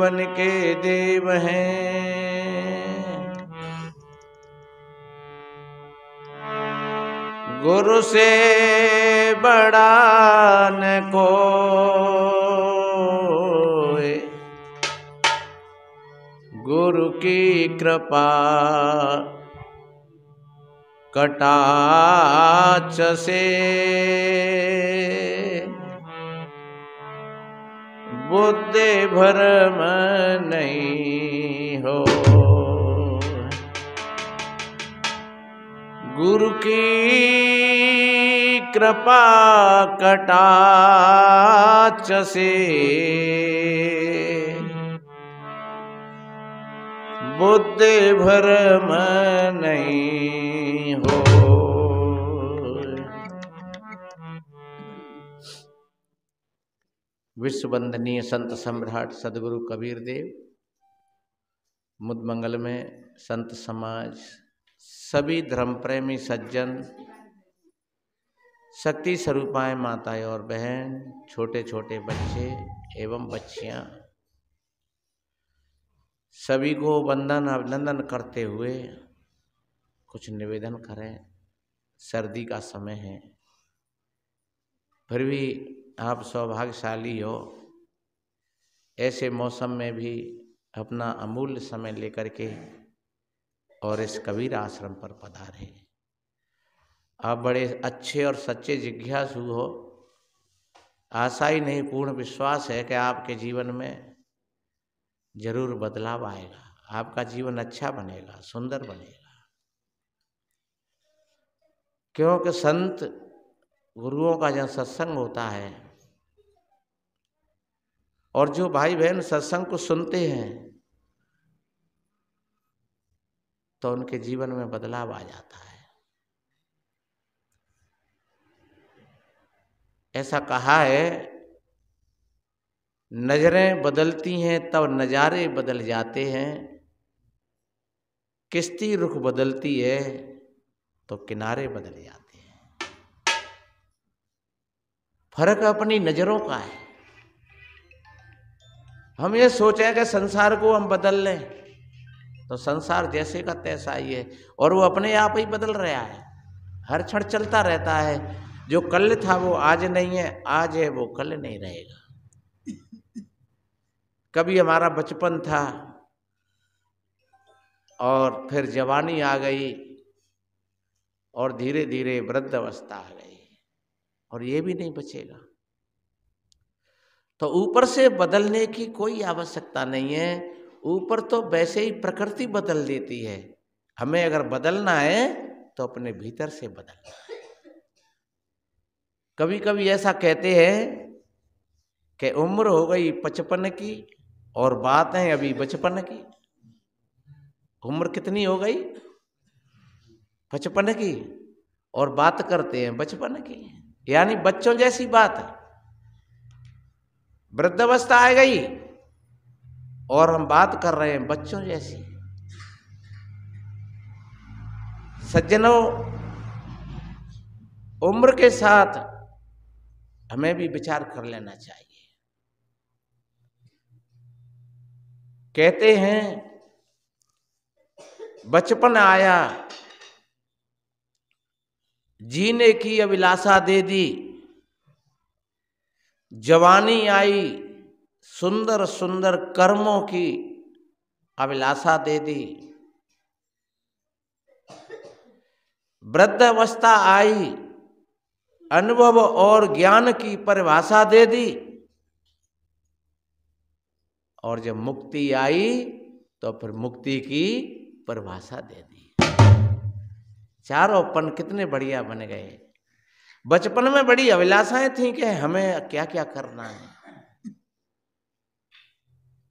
जीवन के देव हैं। गुरु से बड़ा न कोई, गुरु की कृपा कटाक्ष से बुद्धि भ्रम नहीं हो। गुरु की कृपा कटाक्ष से बुद्धि भ्रम नहीं हो। विश्व वंदनीय संत सम्राट सदगुरु कबीर देव, मुदमंगल में संत समाज, सभी धर्म प्रेमी सज्जन, शक्ति स्वरूपाएं माताएं और बहन, छोटे छोटे बच्चे एवं बच्चियां, सभी को वंदन अभिनंदन करते हुए कुछ निवेदन करें। सर्दी का समय है, फिर भी आप सौभाग्यशाली हो, ऐसे मौसम में भी अपना अमूल्य समय लेकर के और इस कबीर आश्रम पर पधारे। आप बड़े अच्छे और सच्चे जिज्ञासु हो। आशा ही नहीं, पूर्ण विश्वास है कि आपके जीवन में जरूर बदलाव आएगा, आपका जीवन अच्छा बनेगा, सुंदर बनेगा। क्योंकि संत गुरुओं का जहाँ सत्संग होता है और जो भाई बहन सत्संग को सुनते हैं तो उनके जीवन में बदलाव आ जाता है। ऐसा कहा है, नजरें बदलती हैं तब नजारे बदल जाते हैं, किश्ती रुख बदलती है तो किनारे बदल जाते हैं। फर्क अपनी नजरों का है। हम ये सोचें कि संसार को हम बदल लें तो संसार जैसे का तैसा ही है, और वो अपने आप ही बदल रहा है, हर क्षण चलता रहता है। जो कल था वो आज नहीं है, आज है वो कल नहीं रहेगा। कभी हमारा बचपन था और फिर जवानी आ गई और धीरे धीरे वृद्ध अवस्था आ गई, और ये भी नहीं बचेगा। तो ऊपर से बदलने की कोई आवश्यकता नहीं है, ऊपर तो वैसे ही प्रकृति बदल देती है। हमें अगर बदलना है तो अपने भीतर से बदलना है। कभी कभी ऐसा कहते हैं कि उम्र हो गई 55 की और बात है अभी बचपन की। उम्र कितनी हो गई? 55 की, और बात करते हैं बचपन की, यानी बच्चों जैसी बात है। वृद्धावस्था आ गई और हम बात कर रहे हैं बच्चों जैसी। सज्जनों, उम्र के साथ हमें भी विचार कर लेना चाहिए। कहते हैं बचपन आया, जीने की अभिलाषा दे दी, जवानी आई, सुंदर सुंदर कर्मों की अभिलाषा दे दी, वृद्धावस्था आई, अनुभव और ज्ञान की परिभाषा दे दी, और जब मुक्ति आई तो फिर मुक्ति की परिभाषा दे दी। चारों पन कितने बढ़िया बन गए। बचपन में बड़ी अभिलाषाएं थी कि हमें क्या क्या करना है।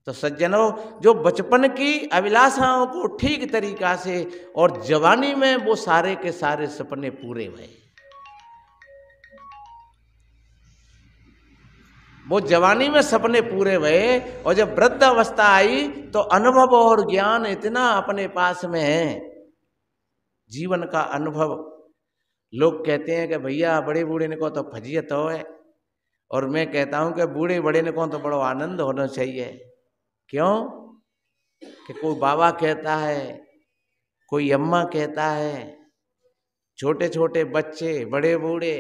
तो सज्जनों, जो बचपन की अभिलाषाओं को ठीक तरीका से और जवानी में वो सारे के सारे सपने पूरे हुए, वो जवानी में सपने पूरे हुए, और जब वृद्ध अवस्था आई तो अनुभव और ज्ञान इतना अपने पास में है, जीवन का अनुभव। लोग कहते हैं कि भैया बड़े बूढ़े ने को तो फजीयत हो है, और मैं कहता हूं कि बूढ़े बड़े ने को तो बड़ो आनंद होना चाहिए। क्यों कि कोई बाबा कहता है, कोई अम्मा कहता है, छोटे छोटे बच्चे बड़े बूढ़े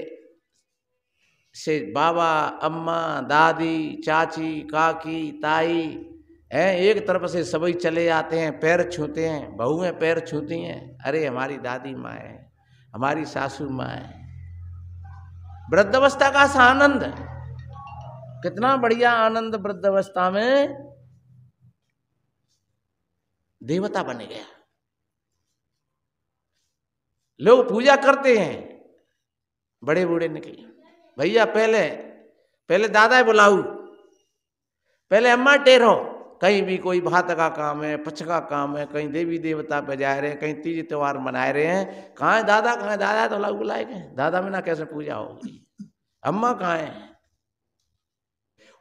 से बाबा अम्मा दादी चाची काकी ताई हैं, एक तरफ से सभी चले आते हैं, पैर छूते हैं, बहुएं पैर छूती हैं, अरे हमारी दादी माँ है, हमारी सासू माँ है। वृद्धावस्था का सा आनंद, कितना बढ़िया आनंद वृद्धावस्था में देवता बन गया। लोग पूजा करते हैं बड़े बूढ़े ने की, भैया पहले दादा बुलाऊ, पहले अम्मा टेरो, कहीं भी कोई भात का काम है, पछ का काम है, कहीं देवी देवता पे जा रहे हैं, कहीं तीज त्योहार मना रहे हैं, कहाँ है दादा, कहाँ है दादा, तो लोग बुलाएंगे, दादा में ना कैसे पूजा होगी, अम्मा कहाँ है,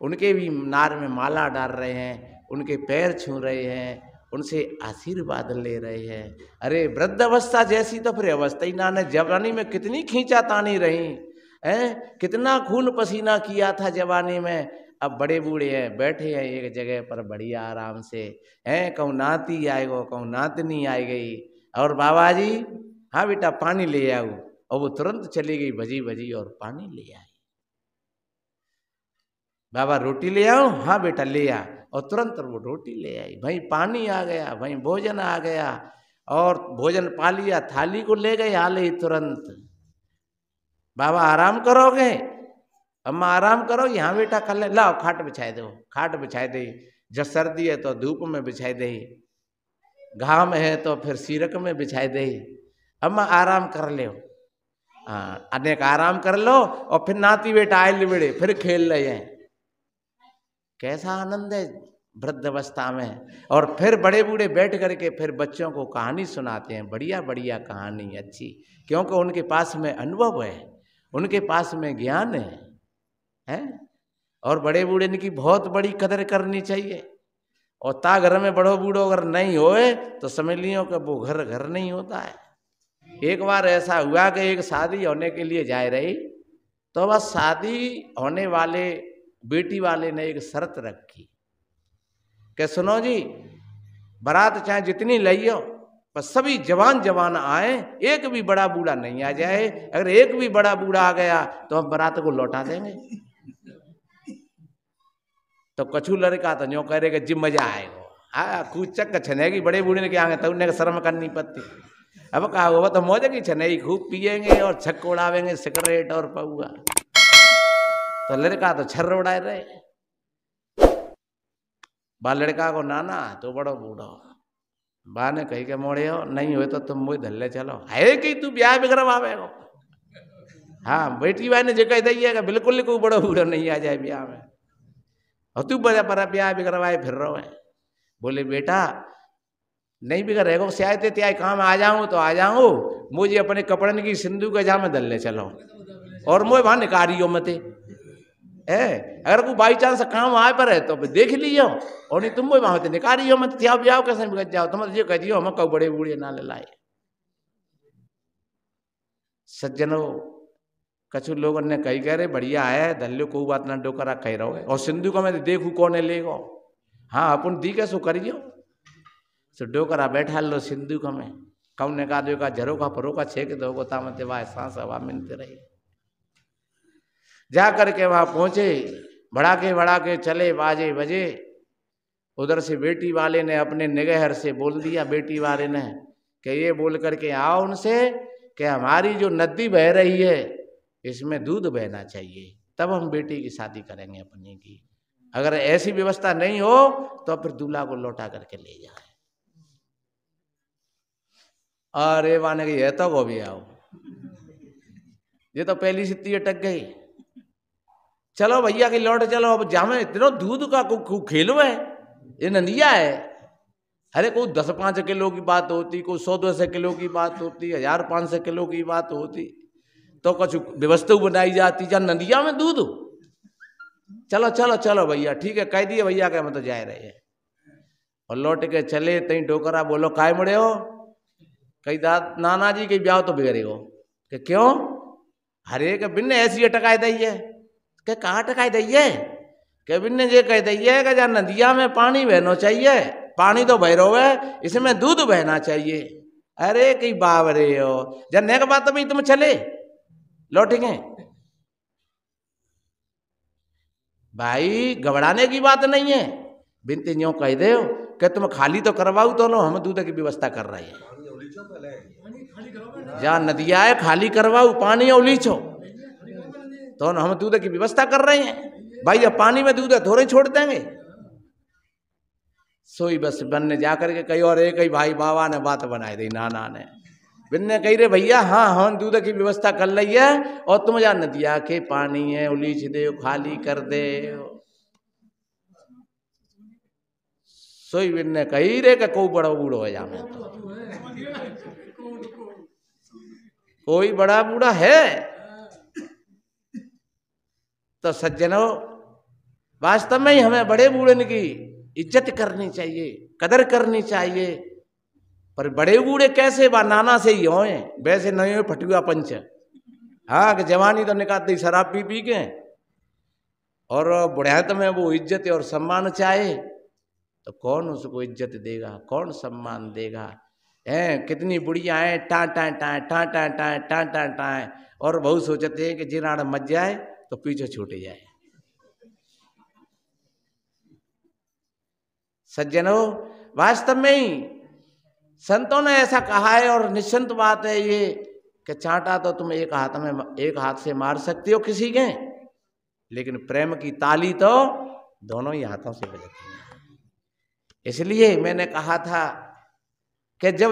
उनके भी नार में माला डाल रहे हैं, उनके पैर छू रहे हैं, उनसे आशीर्वाद ले रहे हैं। अरे वृद्धावस्था जैसी तो फिर अवस्था ही ना है। जवानी में कितनी खींचातानी रही हैं, कितना खून पसीना किया था जवानी में, अब बड़े बूढ़े हैं, बैठे हैं एक जगह पर बढ़िया आराम से हैं, कहूँ नाती आएगो, कहूँ नातनी आई गई, और बाबा जी हाँ बेटा पानी ले आओ, और वो तुरंत चली गई भजी भजी और पानी ले आई। बाबा रोटी ले आओ, हाँ बेटा ले आ, और तुरंत वो रोटी ले आई, भाई पानी आ गया, भाई भोजन आ गया, और भोजन पा लिया, थाली को ले गए हाल ही तुरंत। बाबा आराम करोगे, अम्मा आराम करो, यहाँ बेटा कर ले, लाओ खाट बिछाए दो, खाट बिछाए दे, जब सर्दी है तो धूप में बिछाए दे, घाम है तो फिर सीरक में बिछाए दे, अम्मा आराम कर ले, हाँ अनेक आराम कर लो, और फिर नाती बेटा आए लिबड़े फिर खेल रहे हैं। कैसा आनंद है वृद्धावस्था में। और फिर बड़े बूढ़े बैठ करके फिर बच्चों को कहानी सुनाते हैं, बढ़िया बढ़िया कहानी अच्छी, क्योंकि उनके पास में अनुभव है, उनके पास में ज्ञान है? और बड़े बूढ़े की बहुत बड़ी कदर करनी चाहिए। और ता घर में बड़ो बूढ़ो अगर नहीं होए तो समझ लियो कि वो घर घर नहीं होता है। एक बार ऐसा हुआ कि एक शादी होने के लिए जा रही, तो बस शादी होने वाले बेटी वाले ने एक शर्त रखी कि सुनो जी, बारात चाहे जितनी लियो पर सभी जवान जवान आए, एक भी बड़ा बूढ़ा नहीं आ जाए, अगर एक भी बड़ा बूढ़ा आ गया तो हम बारात को लौटा देंगे। तो कछु लड़का तो न्यों कह रहे कि जिम मजा आएगा, हाँ खूब चक छनेगी, बड़े बूढ़े ने क्या आगे तो उन्हें शर्म करनी पड़ती। अब कहा हुआ तो मौज की छनेगी, खूब पियेंगे और छक्क उड़ावेंगे, सिगरेट और पौआ। तो लड़का तो छर्र उड़ाए रहे, बा लड़का को नाना तो बड़ो बूढ़ो, बा ने कही के मोड़े हो नहीं हुए तो तुम मुझे धल्ले चलो, है कि तू ब्याह बिगड़वावे हो। हाँ बेटी भाई ने जो कह दी बिल्कुल कोई बड़ो बूढ़ो नहीं आ जाए ब्याह में, और तू बड़ा पर ब्याह बिगड़वाए फिर रहो है। बोले बेटा नहीं बिगड़ेगा, शायद त्याय काम आ जाऊं तो आ जाऊं, मुझे अपने कपड़न की सिंधु का जा में धल्ले चलो, और मुझे वहां निकारियो मते है, अगर कोई बाई चांस काम आए पर है तो देख लियो, और नहीं तुम वहां होते निकारियो मत, क्या ब्याह कैसे बिगड़ जाओ, तुम जो कह दियो हम कौ बड़े बूढ़े ना ले लाए। सज्जनों कछु लोगों ने कही कह रहे बढ़िया है धल्लो कोई बात ना डोकरा कह रहो है, और सिंधु का मैं देखू कौन लेगो, हाँ अपन दी के सो करियो। सो डोकरा बैठा लो सिंधु का में, कौन ने कहा का जरो का परो का छेक दो गोता मत वाह सांस हवा मिलते रही। जा करके वहां पहुंचे, बढ़ा के चले बाजे बजे, उधर से बेटी वाले ने अपने निगहर से बोल दिया, बेटी वाले ने कि ये बोल करके आओ उनसे कि हमारी जो नदी बह रही है इसमें दूध बहना चाहिए, तब हम बेटी की शादी करेंगे अपनी की, अगर ऐसी व्यवस्था नहीं हो तो फिर दूल्हा को लौटा करके ले जाए। अरे माने कि ये तो को भी आओ, ये तो पहली सिद्धि अटक गई, चलो भैया की लौट चलो, अब जामे इतना दूध का खेलो है, ये नदिया है। अरे कोई 10-5 किलो की बात होती, कोई 100-200 किलो की बात होती, 1000-500 किलो की बात होती, तो कुछ व्यवस्था बनाई जाती, जा नदिया में दूध, चलो चलो चलो भैया ठीक है कह दिए भैया के, मैं तो जा रहे हैं। और लौट के चले तई डोकरा बोलो काय मुड़े हो, कई दाद नाना जी के ब्याह तो बिगड़े हो, कि क्यों, हरे के बिन ऐसी अटकाए दी है, के कहाँ टकाई दी है, के बिन्ने जे कह दिए कि जा नदिया में पानी बहना चाहिए, पानी तो बह रहा है, इसमें दूध बहना चाहिए। अरे कई बावरे हो जन्ने के बाद तो तुम चले लौटेंगे भाई, घबराने की बात नहीं है। बिनती यूं कह दे कि तुम खाली तो करवाओ तो लो, हम दूध की व्यवस्था कर रहे हैं। जहाँ नदिया है खाली करवाओ, पानी उलीचो तो हम दूध की व्यवस्था कर रहे हैं। भाई अब पानी में दूध है थोड़े छोड़ देंगे। सोई बस बनने जाकर के कही और एक ही भाई बाबा ने बात बनाई दी, नाना ने बिन्ने कही रे भैया हाँ हम दूध की व्यवस्था कर ली है और तुम जा नदिया के पानी है उलीच दे खाली कर दे। सोई बिन्ने कही रे कि कोई बड़ा बूढ़ो है जामे तो कोई बड़ा बूढ़ा है। तो सज्जनों वास्तव में ही हमें बड़े बूढ़े की इज्जत करनी चाहिए, कदर करनी चाहिए। पर बड़े बूढ़े कैसे बा नाना से ही होए, वैसे नहीं हो फटुआ पंच। हाँ कि जवानी तो निकालती शराब पी पी के और बुढ़ात में वो इज्जत और सम्मान चाहे तो कौन उसको इज्जत देगा, कौन सम्मान देगा। हैं कितनी बुढ़िया हैं टाँ टाँ टाँ टाँ टाँ टाँ टाँ टाँ टाँ और बहुत सोचते हैं कि जिराड़ मच जाए तो पीछे छूट जाए। सज्जनों वास्तव में ही संतों ने ऐसा कहा है और निश्चिंत बात है ये कि चांटा तो तुम एक हाथ से मार सकते हो किसी के, लेकिन प्रेम की ताली तो दोनों ही हाथों से बजती है। इसलिए मैंने कहा था कि जब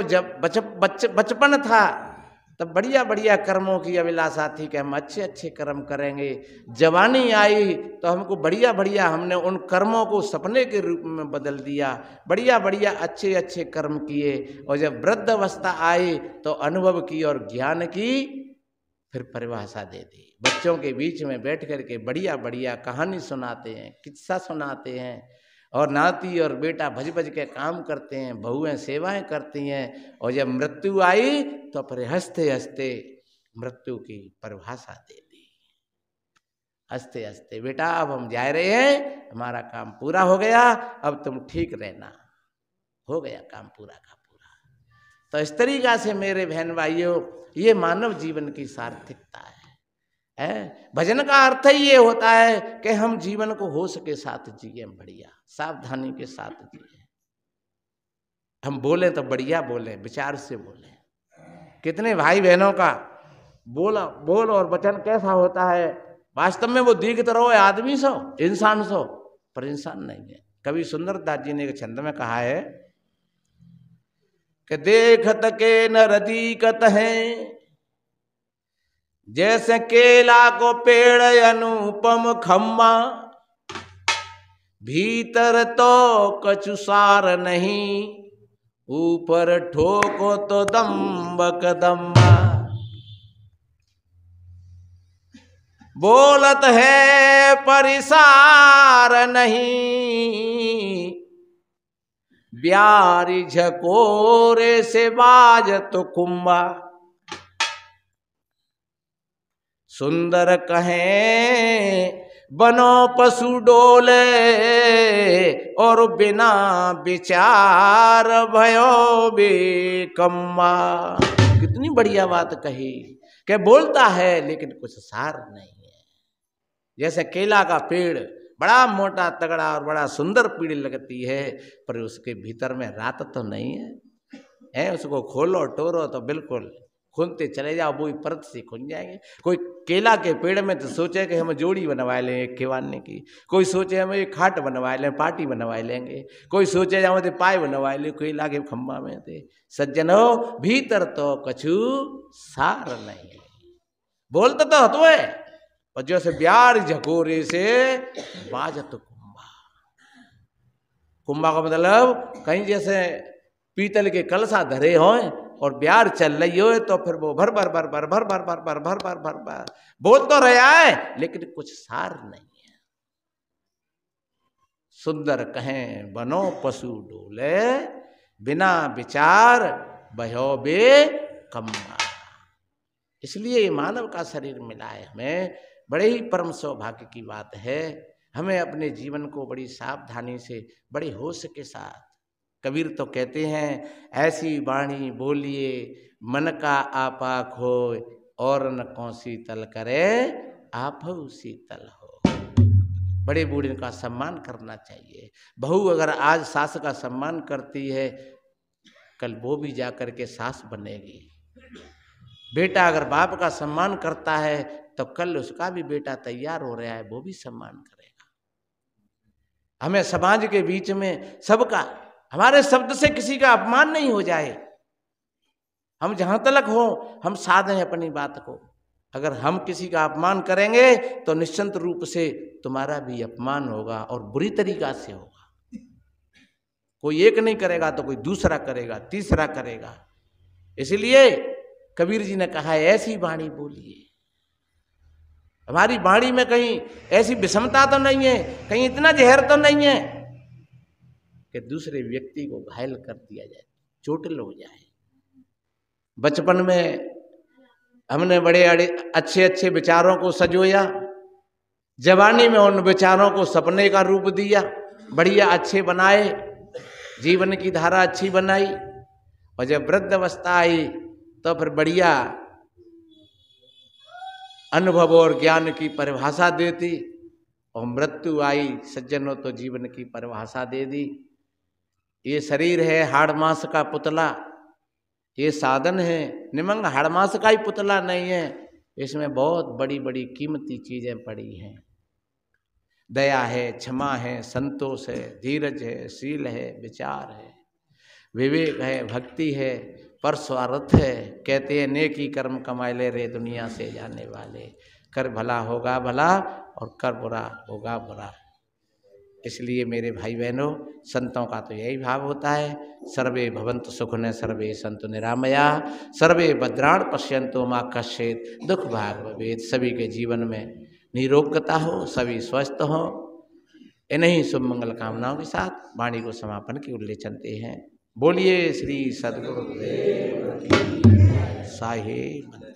बचपन था तब बढ़िया बढ़िया कर्मों की अभिलाषा थी कि हम अच्छे अच्छे कर्म करेंगे। जवानी आई तो हमको बढ़िया बढ़िया हमने उन कर्मों को सपने के रूप में बदल दिया, बढ़िया बढ़िया अच्छे अच्छे कर्म किए। और जब वृद्ध अवस्था आई तो अनुभव की और ज्ञान की फिर परिभाषा दे दी। बच्चों के बीच में बैठ करके बढ़िया बढ़िया कहानी सुनाते हैं, किस्सा सुनाते हैं और नाती और बेटा भज भज के काम करते हैं, बहुएं सेवाएं करती हैं। और जब मृत्यु आई तो फिर हंसते हंसते मृत्यु की परिभाषा दे दी। हंसते हंसते बेटा अब हम जा रहे हैं, हमारा काम पूरा हो गया, अब तुम ठीक रहना, हो गया काम पूरा का पूरा। तो इस तरीका से मेरे बहन भाइयों ये मानव जीवन की सार्थकता है। भजन का अर्थ ही ये होता है कि हम जीवन को होश के साथ जिए, बढ़िया सावधानी के साथ जिए। हम बोले तो बढ़िया बोले, विचार से बोले। कितने भाई बहनों का बोल और वचन कैसा होता है, वास्तव में वो दिखते रहो आदमी सो इंसान सो पर इंसान नहीं है। कवि सुंदरदास जी ने एक छंद में कहा है कि देखत के नर दीकत हैं जैसे केला को पेड़ अनुपम खम्मा, भीतर तो कछु सार नहीं, ऊपर ठोको तो दम्बक दम्मा। बोलत है परिसार नहीं, ब्यारी झकोरे से बाजत कुंबा। सुंदर कहें बनो पशु डोले, और बिना विचार भयो बेकम्मा। कितनी बढ़िया बात कही कि बोलता है लेकिन कुछ सार नहीं है। जैसे केला का पेड़ बड़ा मोटा तगड़ा और बड़ा सुंदर पेड़ लगती है, पर उसके भीतर में रात तो नहीं है। उसको खोलो टोरो तो बिल्कुल खुनते चले जाओ, वो परत से खुन जाएंगे। कोई केला के पेड़ में तो सोचे कि हम जोड़ी बनवा लें एक खिवाने की, कोई सोचे हम एक खाट बनवा लें, पार्टी बनवा लेंगे, कोई सोचे हम तो पाए बनवा लें केला के खम्बा में थे। सज्जनों भीतर तो कछु सार नहीं, बोलते तो हतो है और जैसे ब्यार झकोरे से बाजत कुंभा। कुंभा का मतलब कहीं जैसे पीतल के कलसा धरे हों और ब्यार चल रही हो तो फिर वो भर भर भर भर भर भर भर भर भर भर भर भर बोल तो रहा है लेकिन कुछ सार नहीं है। सुंदर कहें बनो पशु डोले, बिना विचार बहो बे कम्मा। इसलिए मानव का शरीर मिला है हमें, बड़े ही परम सौभाग्य की बात है। हमें अपने जीवन को बड़ी सावधानी से, बड़े होश के साथ, कबीर तो कहते हैं ऐसी वाणी बोलिए मन का आपा खोए, और न कौन सी तल करे आप उसी तल हो। बड़े बूढ़े का सम्मान करना चाहिए। बहू अगर आज सास का सम्मान करती है, कल वो भी जाकर के सास बनेगी। बेटा अगर बाप का सम्मान करता है तो कल उसका भी बेटा तैयार हो रहा है, वो भी सम्मान करेगा। हमें समाज के बीच में सबका, हमारे शब्द से किसी का अपमान नहीं हो जाए। हम जहां तक हो हम साधें अपनी बात को। अगर हम किसी का अपमान करेंगे तो निश्चित रूप से तुम्हारा भी अपमान होगा, और बुरी तरीका से होगा। कोई एक नहीं करेगा तो कोई दूसरा करेगा, तीसरा करेगा। इसलिए कबीर जी ने कहा है ऐसी वाणी बोलिए। हमारी वाणी में कहीं ऐसी विषमता तो नहीं है, कहीं इतना जहर तो नहीं है कि दूसरे व्यक्ति को घायल कर दिया जाए, चोटिल हो जाए। बचपन में हमने बड़े अच्छे अच्छे विचारों को सजोया, जवानी में उन विचारों को सपने का रूप दिया, बढ़िया अच्छे बनाए, जीवन की धारा अच्छी बनाई। और जब वृद्ध अवस्था आई तो फिर बढ़िया अनुभव और ज्ञान की परिभाषा देती, और मृत्यु आई सज्जनों तो जीवन की परिभाषा दे दी। ये शरीर है हाड़ मांस का पुतला, ये साधन है निमंग हाड़ मांस का ही पुतला नहीं है, इसमें बहुत बड़ी बड़ी कीमती चीजें पड़ी हैं। दया है, क्षमा है, संतोष है, धीरज है, शील है, विचार है, विवेक है, भक्ति है, परस्वार्थ है। कहते हैं नेकी कर्म कमाए ले रे दुनिया से जाने वाले, कर भला होगा भला और कर बुरा होगा बुरा। इसलिए मेरे भाई बहनों, संतों का तो यही भाव होता है, सर्वे भवन्तु सुखिनः सर्वे सन्तु निरामयाः सर्वे भद्राणि पश्यन्तु मा कश्चित् दुख भाग भवेत्। सभी के जीवन में निरोगता हो, सभी स्वस्थ हो। इन्हीं शुभ मंगल कामनाओं के साथ वाणी को समापन की ओर ले चलते हैं। बोलिए श्री सद्गुरुदेव की साहिब।